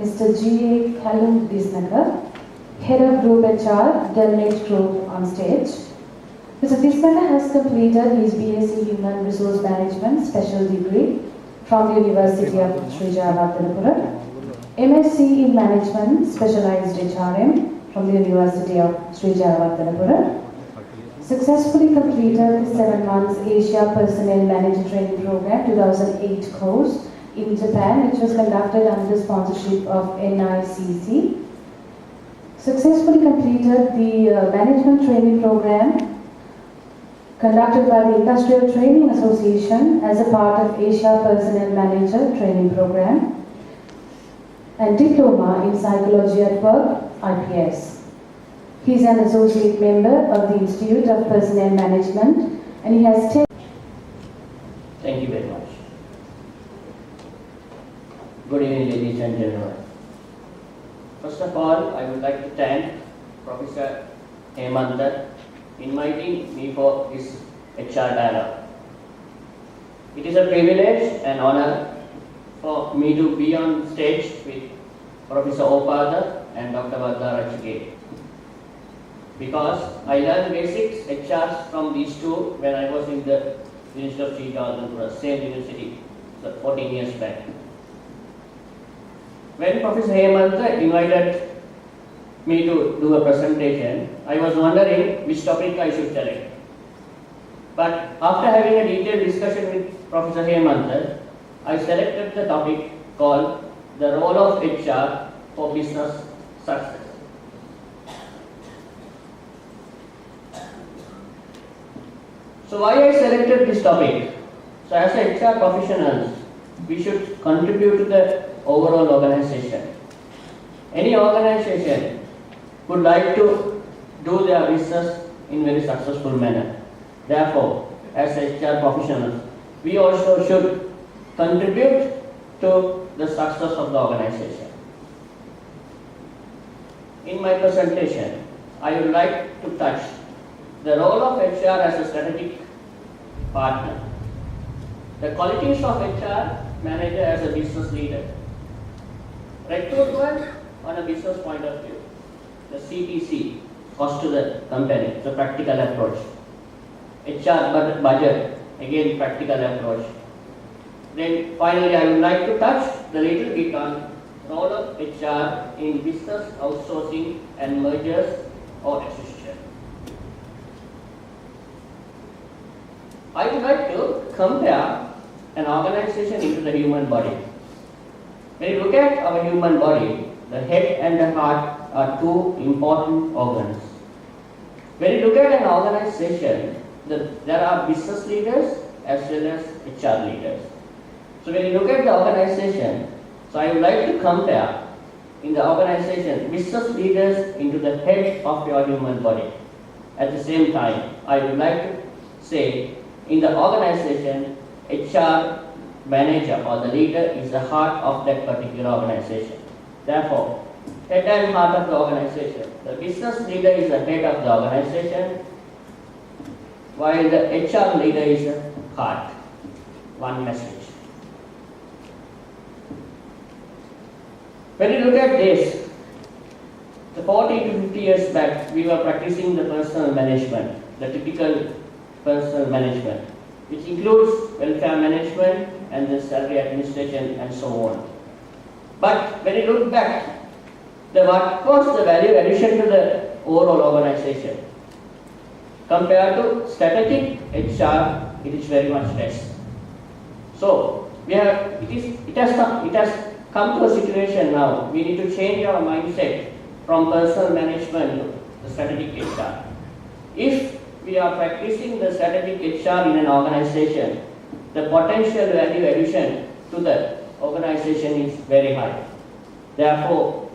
Mr. G.A. Callum Disnagar, Head of Group HR, Delmate Group on stage. Mr. Disnagar has completed his BSc Human Resource Management Special Degree from the University of Sri Jayawardhanapura, MSc in Management Specialized HRM from the University of Sri Jayawardhanapura, successfully completed the 7 months Asia Personnel Manager Training Program 2008 course in Japan, which was conducted under the sponsorship of NICC. Successfully completed the Management Training Program conducted by the Industrial Training Association as a part of Asia Personnel Manager Training Program, and Diploma in Psychology at Work, IPS. He is an associate member of the Institute of Personnel Management, and he has 10. Thank you very much. Good evening, ladies and gentlemen. First of all, I would like to thank Professor Hemantha inviting me for this HR dialogue. It is a privilege and honor for me to be on stage with Professor Opada and Dr. Vardha Rachige, because I learned basics HR from these two when I was in the University of Sri Jayawardhanapura, same university, 14 years back. When Professor Hemantha invited me to do a presentation, I was wondering which topic I should select. But after having a detailed discussion with Professor Hemantha, I selected the topic called the role of HR for business success. So why I selected this topic? So as HR professionals, we should contribute to the overall organization. Any organization would like to do their business in very successful manner. Therefore, as HR professionals, we also should contribute to the success of the organization. In my presentation, I would like to touch the role of HR as a strategic partner, the qualities of HR manager as a business leader, recruitment on a business point of view, the CTC, cost to the company, the practical approach, HR budget, again practical approach. Then finally I would like to touch the little bit on role of HR in business outsourcing and mergers or acquisition. I would like to compare an organization into the human body. When you look at our human body, the head and the heart are two important organs. When you look at an organization, there are business leaders as well as HR leaders. So when you look at the organization, so I would like to compare in the organization business leaders into the head of your human body. At the same time, I would like to say in the organization, HR manager or the leader is the heart of that particular organization. Therefore, head and heart of the organization. The business leader is the head of the organization, while the HR leader is the heart. One message. When you look at this, the 40 to 50 years back, we were practicing the personal management, the typical personal management, which includes welfare management and the salary administration and so on. But when you look back, what was the value addition to the overall organization? Compared to strategic HR, it is very much less. So it has come to a situation now. We need to change our mindset from personal management to the strategic HR. If we are practicing the strategic HR in an organization, the potential value addition to the organization is very high. Therefore,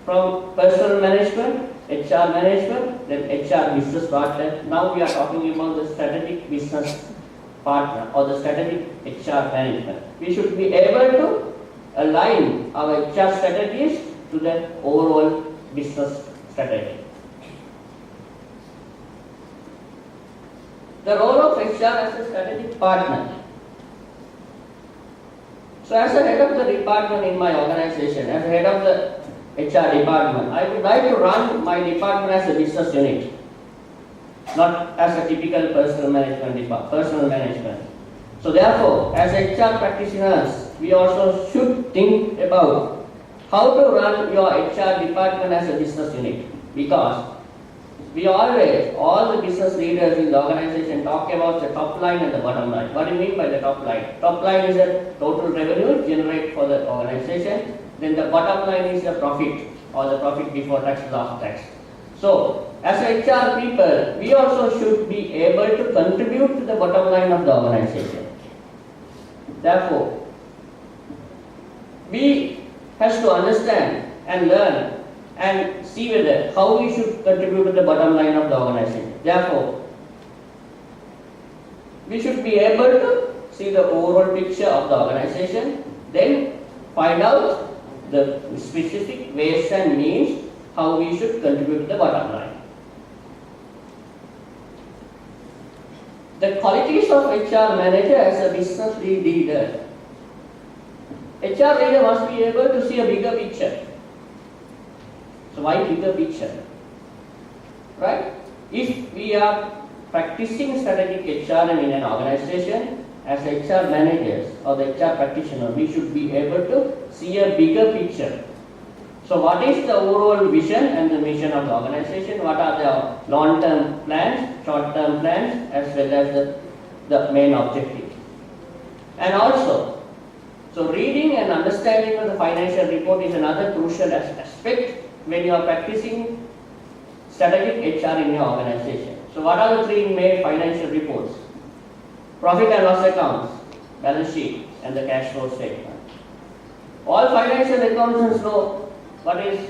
from personal management, HR management, then HR business partner, now we are talking about the strategic business partner or the strategic HR management. We should be able to align our HR strategies to the overall business strategy. The role of HR as a strategic partner. So as a head of the department in my organization, as a head of the HR department, I would like to run my department as a business unit, not as a typical personal management. So therefore, as HR practitioners, we also should think about how to run your HR department as a business unit, because all the business leaders in the organization talk about the top line and the bottom line. What do you mean by the top line? Top line is the total revenue generated for the organization. Then the bottom line is the profit, or the profit before tax, after tax. So, as HR people, we also should be able to contribute to the bottom line of the organization. Therefore, we have to understand and learn and see whether how we should contribute to the bottom line of the organization. Therefore, we should be able to see the overall picture of the organization, then find out the specific ways and means how we should contribute to the bottom line. The qualities of HR manager as a business leader. HR leader must be able to see a bigger picture. So why bigger picture? Right? If we are practicing strategic HR in an organization, as HR managers or the HR practitioner, we should be able to see a bigger picture. So what is the overall vision and the mission of the organization? What are the long-term plans, short-term plans, as well as the main objective? And also, so reading and understanding of the financial report is another crucial aspect when you are practicing strategic HR in your organization. So what are the three main financial reports? Profit and loss accounts, balance sheet, and the cash flow statement. All financial accountants know what is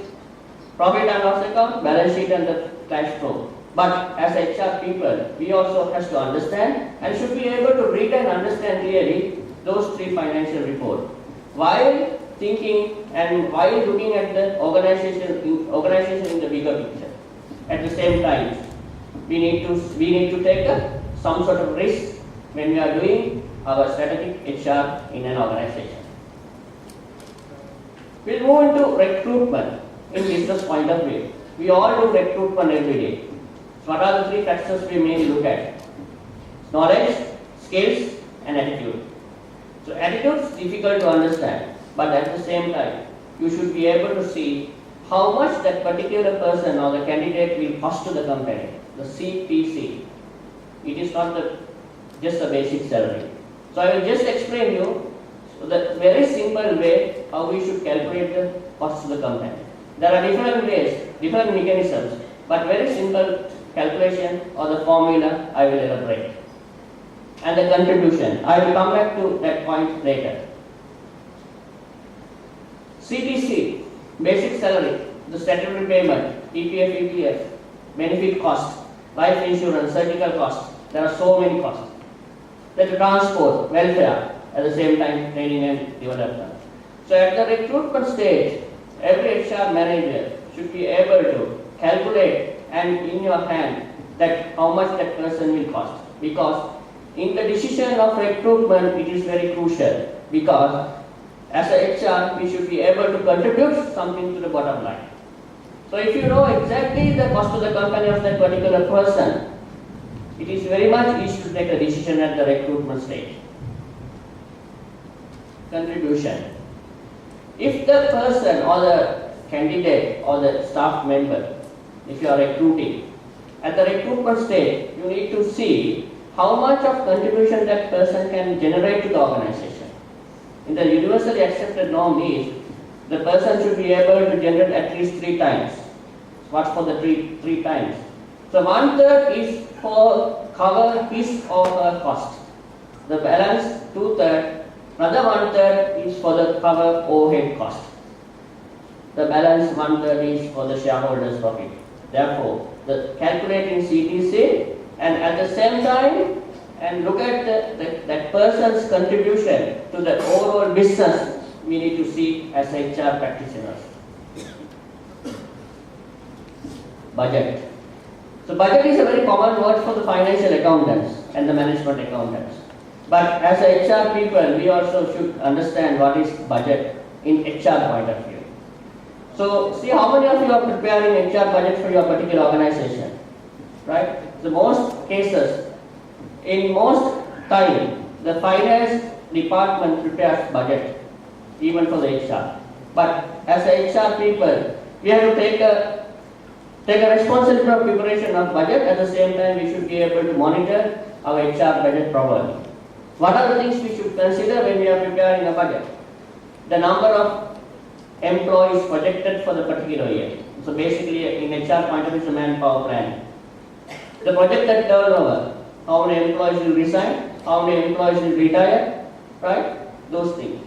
profit and loss account, balance sheet, and the cash flow. But as HR people, we also have to understand and should be able to read and understand clearly those three financial reports while thinking and while looking at the organization in the bigger picture. At the same time, we need to take some sort of risk when we are doing our strategic HR in an organization. We'll move into recruitment in business point of view. We all do recruitment every day. So what are the three factors we may look at? Knowledge, skills, and attitude. So attitude is difficult to understand, but at the same time, you should be able to see how much that particular person or the candidate will cost to the company, the CPC. It is not just a basic salary. So I will just explain you the very simple way how we should calculate the cost to the company. There are different ways, different mechanisms, but very simple calculation or the formula I will elaborate. And the contribution, I will come back to that point later. CTC, basic salary, the statutory payment, EPF, EPF, benefit cost, life insurance, surgical cost. There are so many costs. The transport, welfare, at the same time training and development. So at the recruitment stage, every HR manager should be able to calculate and in your hand that how much that person will cost. Because in the decision of recruitment, it is very crucial, because as a HR, we should be able to contribute something to the bottom line. So if you know exactly the cost to the company of that particular person, it is very much easy to take a decision at the recruitment stage. Contribution. If the person or the candidate or the staff member, if you are recruiting, at the recruitment stage, you need to see how much of contribution that person can generate to the organization. In the universally accepted norm is the person should be able to generate at least 3 times. What's for the three times? So 1/3 is for cover his or her cost. The balance 2/3, another 1/3 is for the cover overhead cost. The balance 1/3 is for the shareholders' profit. Therefore, the calculating CTC and at the same time and look at that person's contribution to the overall business, we need to see as HR practitioners. Budget. So budget is a very common word for the financial accountants and the management accountants. But as a HR people, we also should understand what is budget in HR point of view. So see how many of you are preparing HR budget for your particular organization, right? The most cases, in most time, the finance department prepares budget, even for the HR. But as a HR people, we have to take a responsibility of preparation of budget. At the same time, we should be able to monitor our HR budget properly. What are the things we should consider when we are preparing a budget? The number of employees projected for the particular year. So basically, in HR point of view, it's a manpower plan. The projected turnover, how many employees will resign, how many employees will retire, right? Those things.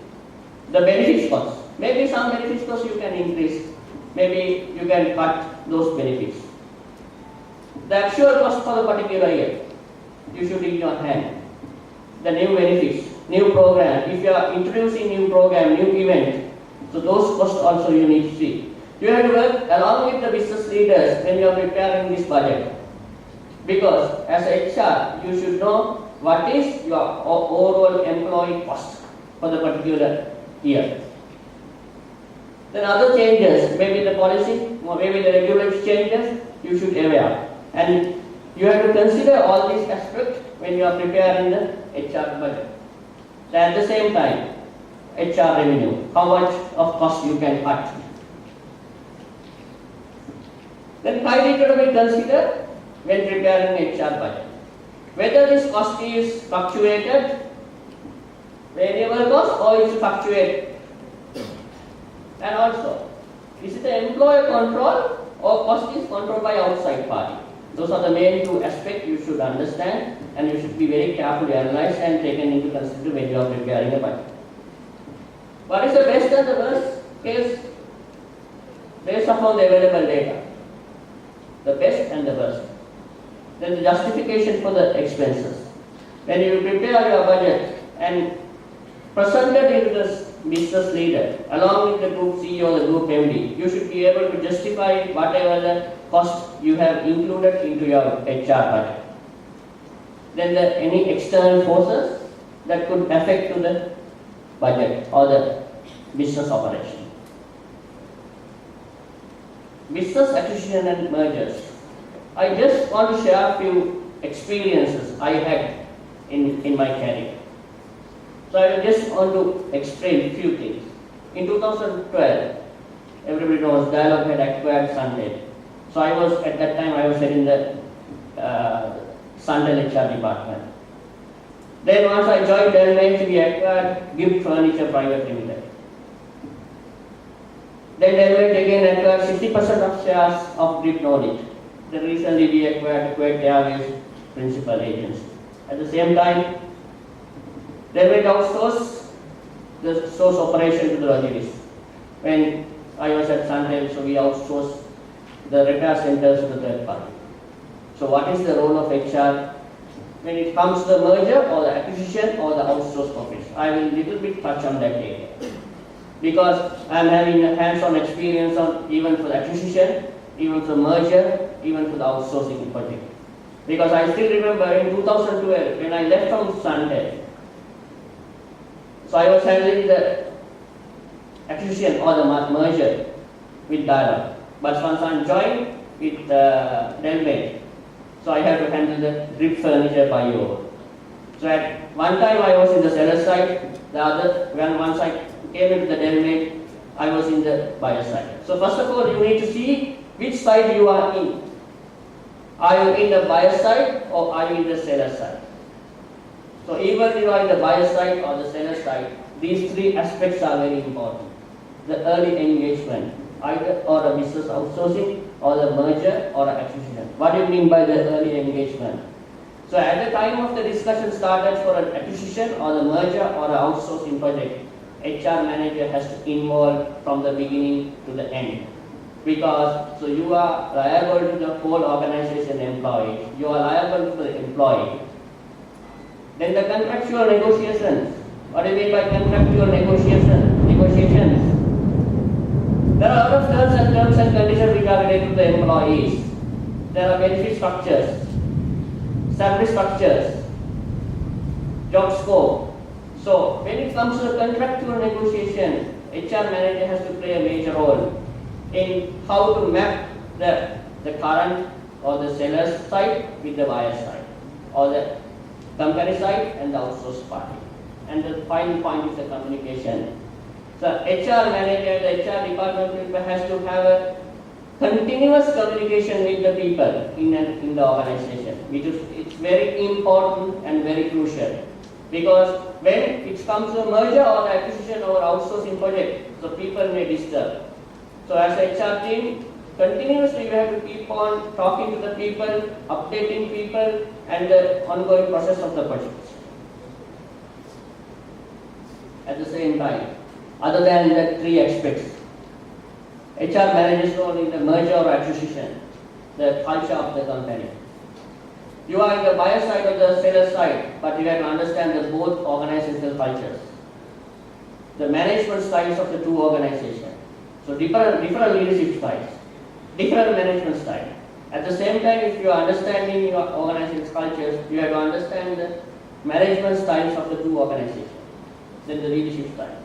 The benefits cost. Maybe some benefits cost you can increase. Maybe you can cut those benefits. The actual cost for the particular year, you should in your hand. The new benefits, new program. If you are introducing new program, new event, so those costs also you need to see. You have to work along with the business leaders when you are preparing this budget. Because as HR, you should know what is your overall employee cost for the particular year. Then other changes, maybe the policy, or maybe the regulatory changes, you should aware. And you have to consider all these aspects when you are preparing the HR budget. So at the same time, HR revenue, how much of cost you can cut. Then criteria to be considered when preparing HR budget. Whether this cost is fluctuated, variable cost, or it fluctuates. And also, is it an employer control or cost is controlled by outside party? Those are the main two aspects you should understand, and you should be very carefully analyzed and taken into consideration when you are preparing a budget. What is the best and the worst case based upon the available data? The best and the worst. Then the justification for the expenses. When you prepare your budget and present it to the business leader along with the group CEO or the group MD, you should be able to justify whatever the cost you have included into your HR budget. Then any external forces that could affect to the budget or the business operation. Business acquisition and mergers. I just want to share a few experiences I had in my career. So I just want to explain a few things. In 2012, everybody knows Dialog had acquired Suntel. So at that time I was in the Suntel HR department. Then once I joined Delmate, we acquired Gift Furniture Private Limited. Then Delmate again acquired 60% of shares of Grip Knowledge. Then recently we acquired Kuwait Airways Principal Agency. At the same time, Delmate outsourced the source operation to the logistics. When I was at Suntel, so we outsourced the repair centers to the third party. So what is the role of HR when it comes to the merger or the acquisition or the outsourced office? I will little bit touch on that area. Because I am having a hands-on experience on even for the acquisition, even for the merger, even for the outsourcing project. Because I still remember in 2012 when I left from Suntel, so I was handling the acquisition or the merger with Dialog. But once I joined with Delmate, so I had to handle the Grip Furniture buyover. So at one time I was in the seller side, once I came into the Delmate, I was in the buyer side. So first of all, you need to see which side you are in. Are you in the buyer side or are you in the seller side? So even you are in the buyer side or the seller side, these three aspects are very important. The early engagement, either or a business outsourcing or the merger or acquisition. What do you mean by the early engagement? So at the time of the discussion started for an acquisition or the merger or an outsourcing project, HR manager has to involve from the beginning to the end. Because so you are liable to the whole organization employee, you are liable to the employee. Then the contractual negotiations. What do you mean by contractual negotiations? There are a lot of terms and conditions which are related to the employees. There are benefit structures, salary structures, job scope. So when it comes to the contractual negotiation, HR manager has to play a major role in how to map the current or the seller's side with the buyer's side, or the company side and the outsourced party. And the final point is the communication. So HR manager, the HR department people has to have a continuous communication with the people in the organization, which is it's very important and very crucial. Because when it comes to a merger or the acquisition or outsourcing project, the people may disturb. So as a HR team, continuously you have to keep on talking to the people, updating people, and the ongoing process of the project. At the same time, other than the three aspects, HR manages role in the merger or acquisition, the culture of the company. You are in the buyer side or the seller side, but you have to understand the both organizational cultures, the management styles of the two organizations. So different leadership styles, different management style. At the same time, if you are understanding your organization's cultures, you have to understand the management styles of the two organizations, then the leadership style,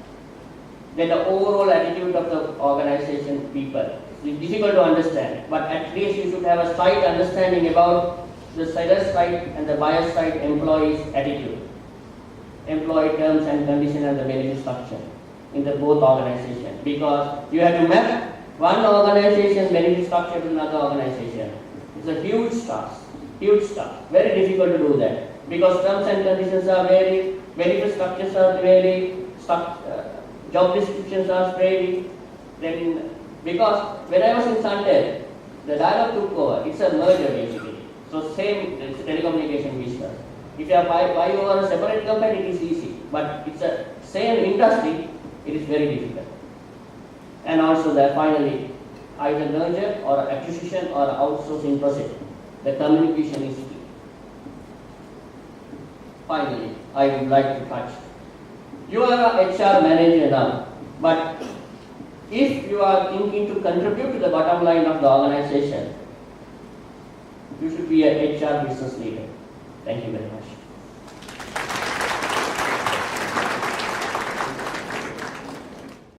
then the overall attitude of the organization people. It's difficult to understand, but at least you should have a slight understanding about the seller's side and the buyer's side employees' attitude, employee terms and conditions and the benefit structure in the both organizations. Because you have to map one organization's benefit structure to another organization. It's a huge task, very difficult to do that. Because terms and conditions are vary, benefit structures are vary, job descriptions are vary. Then, because when I was in Sunday, the dialogue took over. It's a merger basically. So same, it's a telecommunication business. If you are buy over a separate company, it is easy. But it's a same industry, it is very difficult. And also that finally, either merger or acquisition or outsourcing process, the communication is key. Finally, I would like to touch. You are a HR manager now, but if you are thinking to contribute to the bottom line of the organization, you should be a HR business leader. Thank you very much.